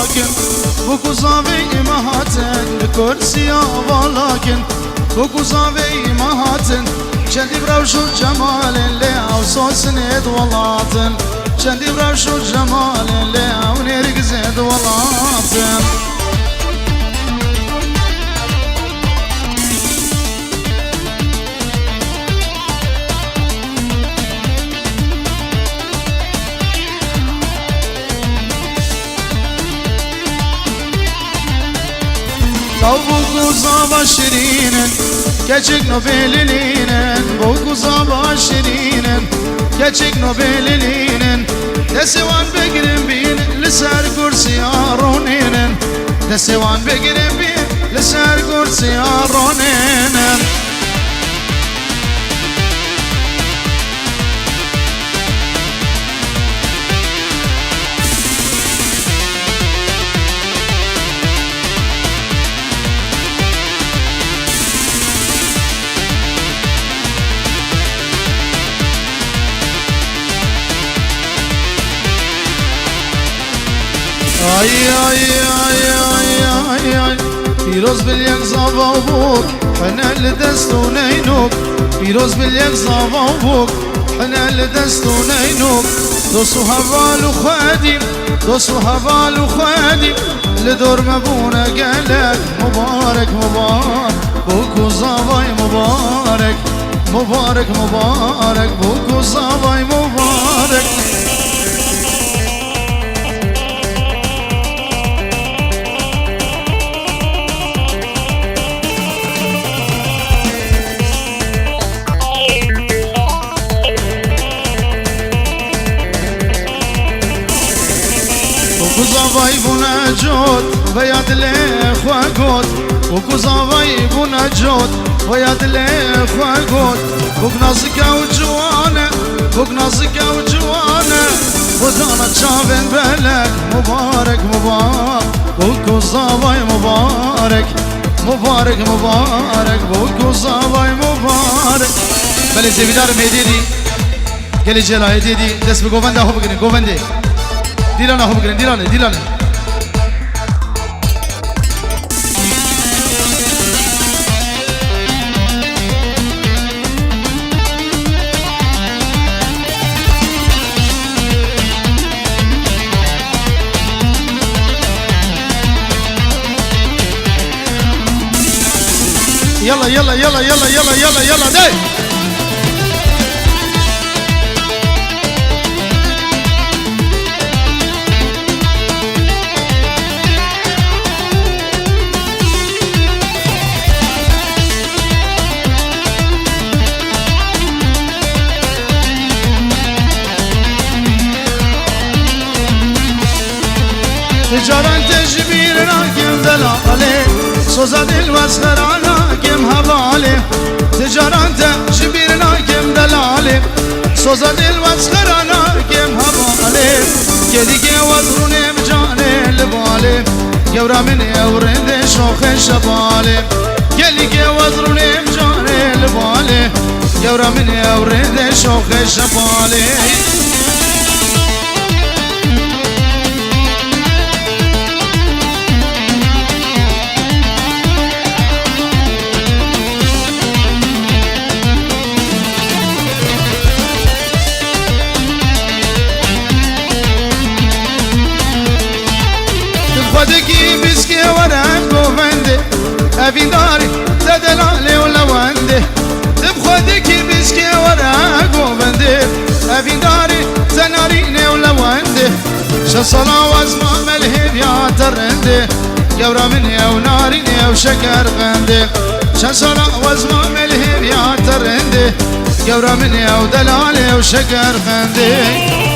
باكن بوكو زاوي مهاتن كرسي بالاكن بوكو زاوي مهاتن شندي بروشو جمال اللي اوصو سند ولاتن شندي بروشو جمال اللي او نرق زد ولاتن بوكو زابا شيرينن كچك نوبلينن بوكو زابا شيرينن كچك نوبلينن دسوان بگرم بين لسر كرسي رونينن دسوان بگرم بين لسر كرسي رونينن ay ay ay ay ay ay پیروز باليك زابا وبوك حنا لدستو نينوك پیروز باليك زابا وبوك حنا لدستو نينوك دوسو هوال وخادم دوسو هوال وخادم لدور مبونا قالك مبارك مبارك بوكو زاباي مبارك مبارك مبارك بوكو زاباي مبارك وكوزافاي بونا جود وياد الاخوة قود وكوزافاي بونا جود وياد الاخوة قود وكنازكا وجوانا وكنازكا وجوانا ودانا تشافن بلك مبارك مبارك وكوزافاي مبارك مبارك مبارك وكوزافاي مبارك بله زبیدار میدیدی گلی جلای دیدی دست به گوونده هو بگیرین گوونده دیلانه هو بگیرین دیلانه دیلانه يلا يلا يلا يلا يلا يلا يلا داي تجاران تجبير راكم دلالي سوزا دل واسخرانا كم هوالي تجاران تجبير راكم دلالي سوزا دل واسخرانا كم هوالي كديك وزروني بجاني لبالي يورا من يورند شوخ شبالي كديك وزروني بجاني لبالي يورا من يورند شوخ شبالي خودكي بسكي ورق وفندي أفي داري تدلالي ولوندي بخودكي بسكي ورق وفندي أفي داري تناريني ولوندي شصلا وزما ملهب يا ترندي يورا مني وناريني وشكر غندي شصلا وزما ملهب يا ترندي يورا مني ودلالي وشكر غندي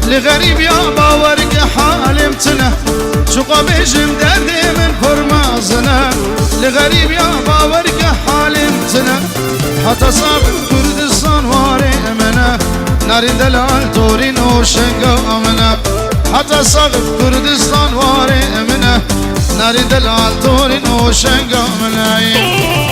لغريب يا باورك حالمتنا شقا بيجم دردي من فرمازنا لغريب يا باورك حالمتنا حتى صاب كردستان ناري دلال تورين وشنقا منه حتى صغف كردستان واري منه ناري دلال تورين وشنقا منه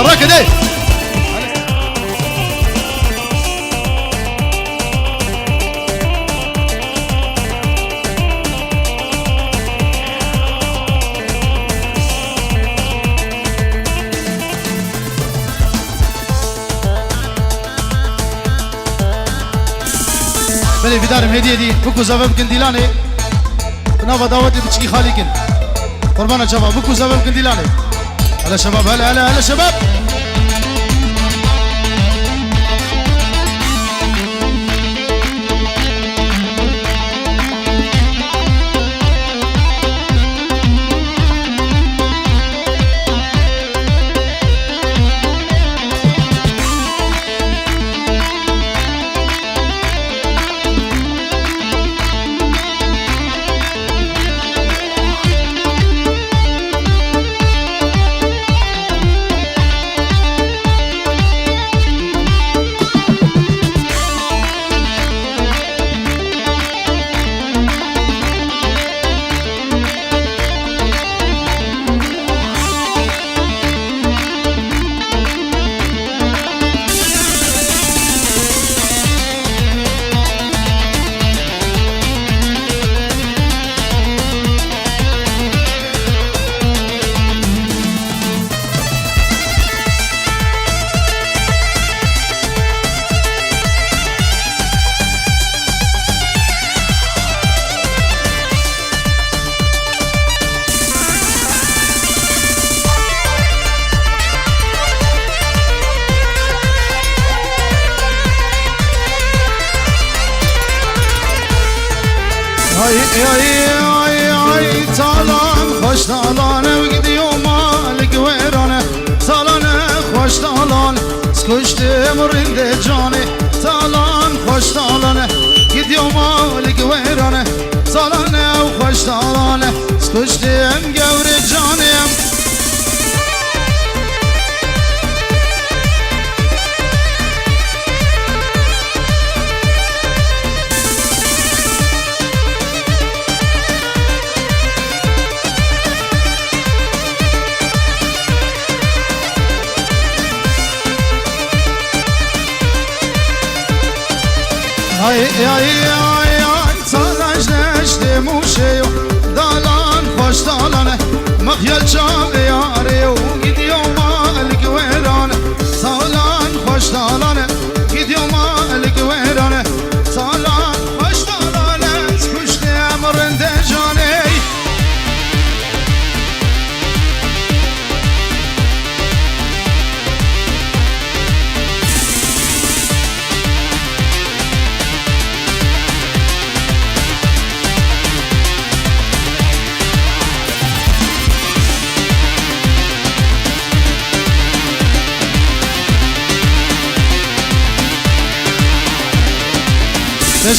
راكد ايه بلي في دارم هديه دي بكو زباب كنديلاني نافا دعوتي بتشكي خالي قربانا شباب بكو زباب كنديلاني هلا شباب هلا هلا هلا شباب ay talan hoş talan gidiyor malik verane talan hoş talan skuştum rinde canı talan hoş talan gidiyor malik verane talan hoş talan skuştum gavre canım ay salajneşte muşeyo dalan hoş dalan mıhyal çave yare gidiyor malik verane salan hoş dalan gidiyor malik verane salan hoş dalan skuşte emrinde cane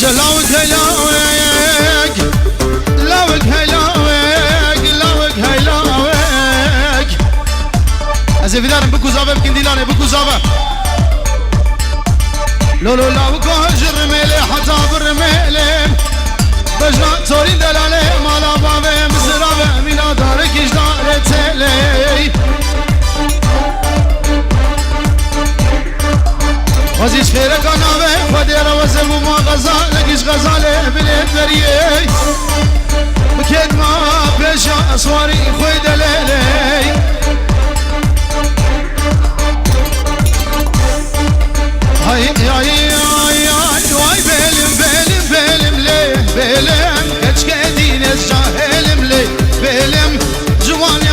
لوك هيلاوك لوك هيلاوك لوك هيلاوك ازي فيدارم بكو زابا بكنديلاني بكو زابا لولو لوك هجر ميلي حتى برميلي بجنا توري دلالي مالا بابي مزرابي ميلا دارك اجدار تيلي وزيش خيرك ناوي فدير وزم وما غزال لقيش غزالي بليت بريي بكيت ما بيشا اسواري خوي دليلي هاي هاي هاي هاي بيلم بيلم بيلم ليه بيلم كتش كدين الجاهلم ليه بيلم جواني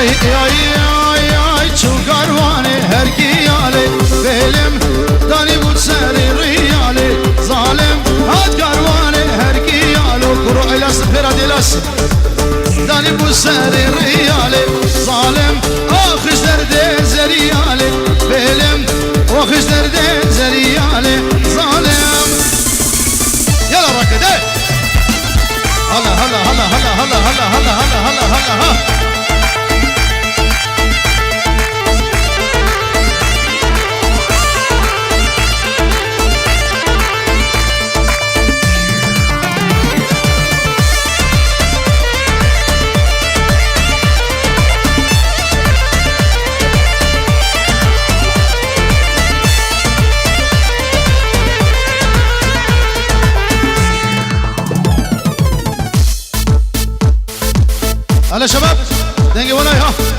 ay çu karvanı her giyale belim dani bu seri riyale zalim had karvanı her giyale kuru ilas ferad ilas dani bu seri riyale zalim akış derde zeriyale belim akış derde zeriyale zalim yala rakede hala hala hala hala hala hala hala hala hala hala هلا شباب دنقي وراي ها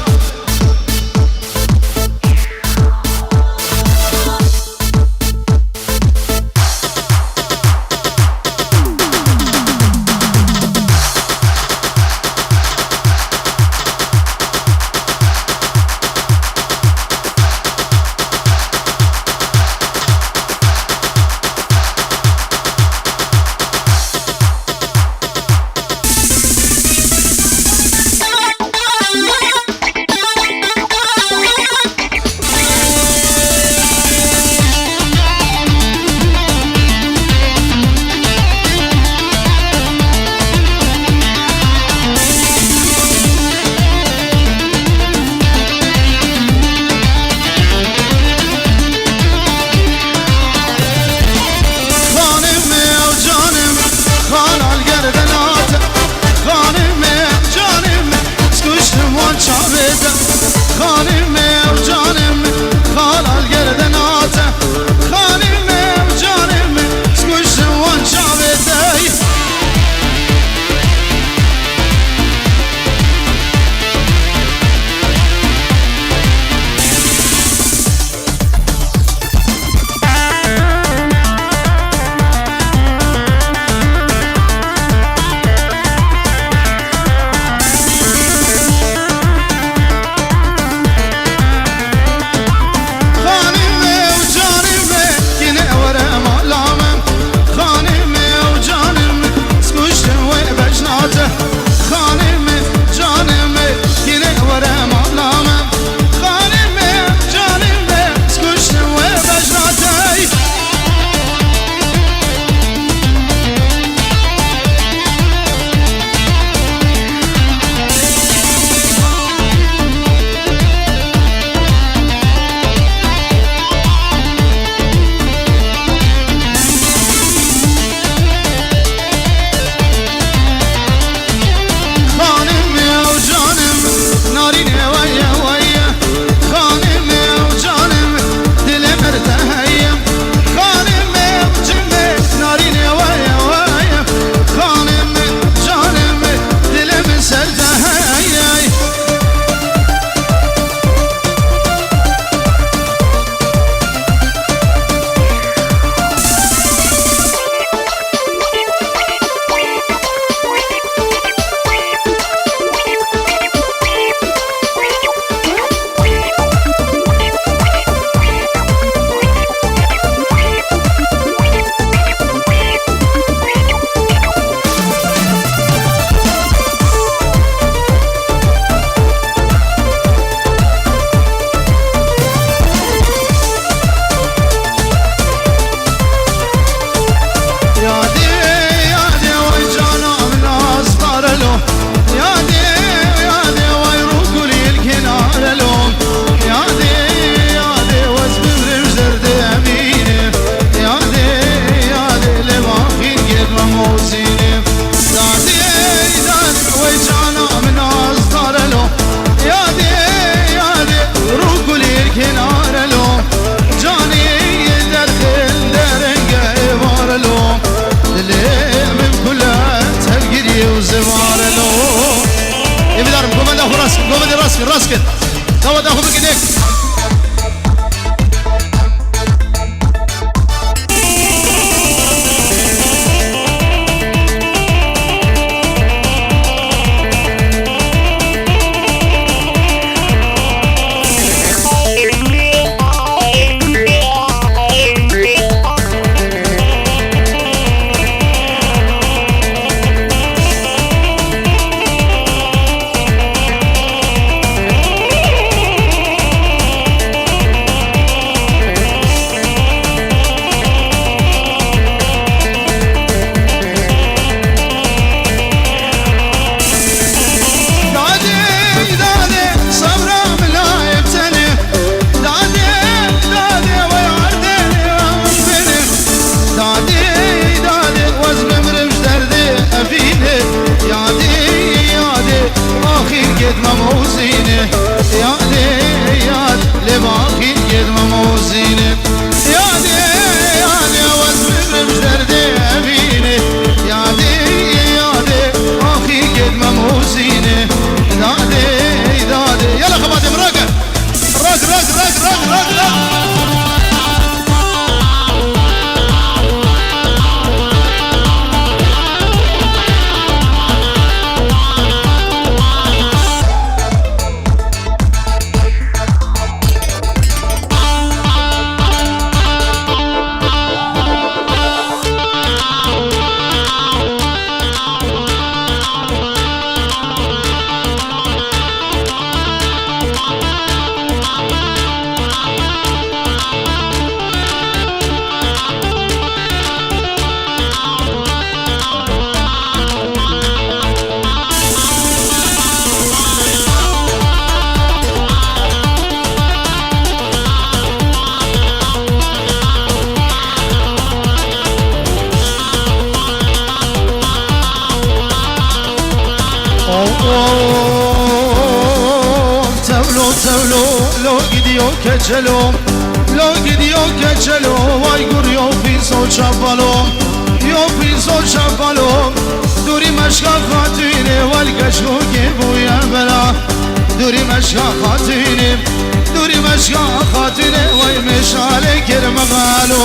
راسك توا تاخذ بايديك تولو تولو لو gidiyor keçelo lo gidiyor keçelo vay guriyo piso çapalo yo piso çapalo duri meşka hatine val geço ki bu ya bela duri meşka hatine duri meşka hatine vay meşale kermegalo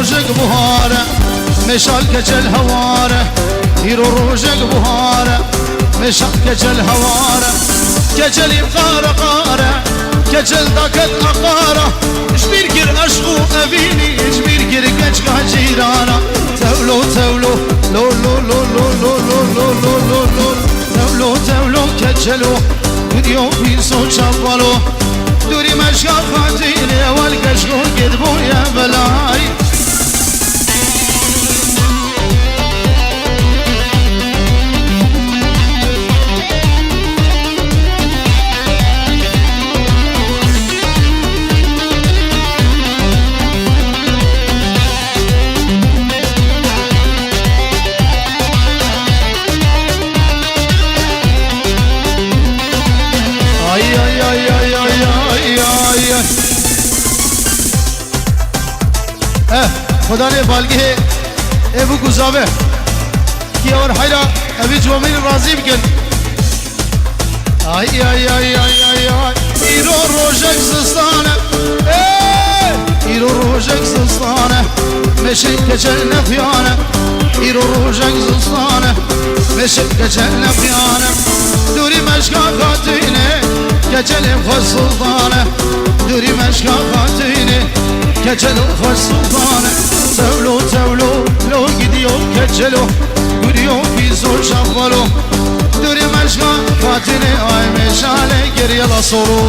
روجك بهارة مشال كجل هوارة يرو روجك بهارة مشال كجل هوارة كجل يبقارة قارة كجل داكت أقارة جبير كر أشقو أبيني جبير كر كجكا جيرانا تولو تولو لو لو لو لو لو لو لو لو لو تولو تولو كجلو وديو بيسو شابالو دوري مشكا خاتيني والكشكو كدبو يا بلاي خدا نے بالگی ہے ابو گزاوے کی اور حیرہ ابھی جوامین راضی بکن آئی آئی آئی آئی آئی آئی ایرو روشک زستانه ایرو روشک زستانه مشک کچل نفیانه ایرو روشک زستانه مشک کچل نفیانه دوری مشکا خاتینه کچل خوش سلطانه دوری مشکا خاتینه كجل خوش سلطانه تولو تولو لو gidiyor كجلو guriyo piso şaffalo duri meşka fatine ay meşale geriye la soru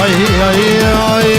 ay ay ay